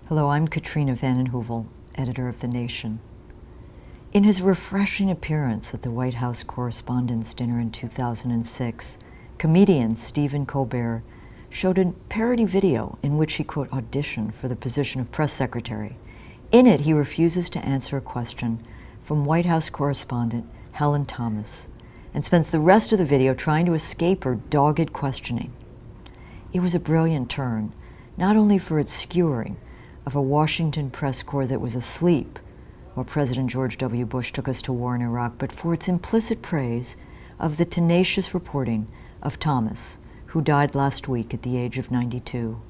Hello, I'm Katrina Heuvel, editor of The Nation. In his refreshing appearance at the White House Correspondents' Dinner in 2006, comedian Stephen Colbert showed a parody video in which he, quote, auditioned for the position of press secretary. In it, he refuses to answer a question from White House correspondent Helen Thomas and spends the rest of the video trying to escape her dogged questioning. It was a brilliant turn, not only for its skewering of a Washington press corps that was asleep while President George W. Bush took us to war in Iraq, but for its implicit praise of the tenacious reporting of Thomas, who died last week at the age of 92.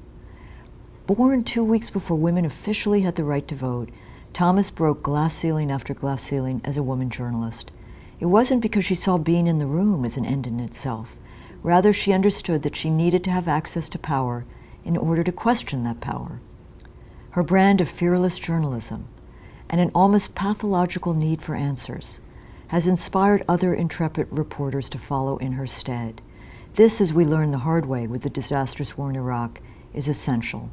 Born 2 weeks before women officially had the right to vote, Thomas broke glass ceiling after glass ceiling as a woman journalist. It wasn't because she saw being in the room as an end in itself. Rather, she understood that she needed to have access to power in order to question that power. Her brand of fearless journalism and an almost pathological need for answers has inspired other intrepid reporters to follow in her stead. This, as we learned the hard way with the disastrous war in Iraq, is essential.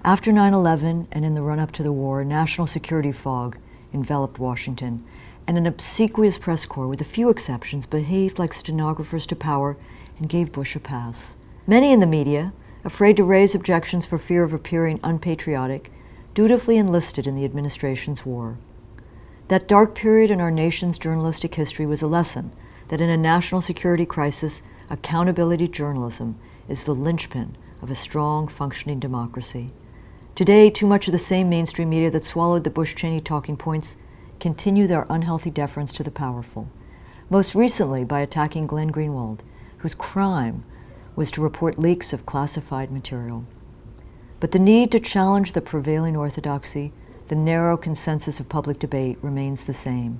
After 9/11 and in the run-up to the war, national security fog enveloped Washington, and an obsequious press corps, with a few exceptions, behaved like stenographers to power and gave Bush a pass. Many in the media, afraid to raise objections for fear of appearing unpatriotic, dutifully enlisted in the administration's war. That dark period in our nation's journalistic history was a lesson that in a national security crisis, accountability journalism is the linchpin of a strong, functioning democracy. Today, too much of the same mainstream media that swallowed the Bush-Cheney talking points continue their unhealthy deference to the powerful, most recently by attacking Glenn Greenwald, whose crime was to report leaks of classified material. But the need to challenge the prevailing orthodoxy, the narrow consensus of public debate, remains the same.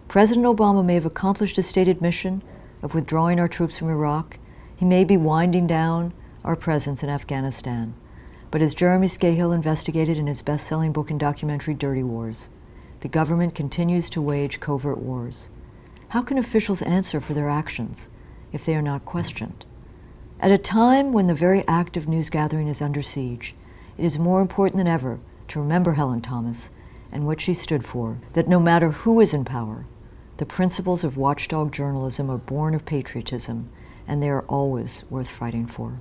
President Obama may have accomplished his stated mission of withdrawing our troops from Iraq. He may be winding down our presence in Afghanistan. But as Jeremy Scahill investigated in his best-selling book and documentary Dirty Wars, the government continues to wage covert wars. How can officials answer for their actions if they are not questioned? At a time when the very act of news gathering is under siege, it is more important than ever to remember Helen Thomas and what she stood for, that no matter who is in power, the principles of watchdog journalism are born of patriotism, and they are always worth fighting for.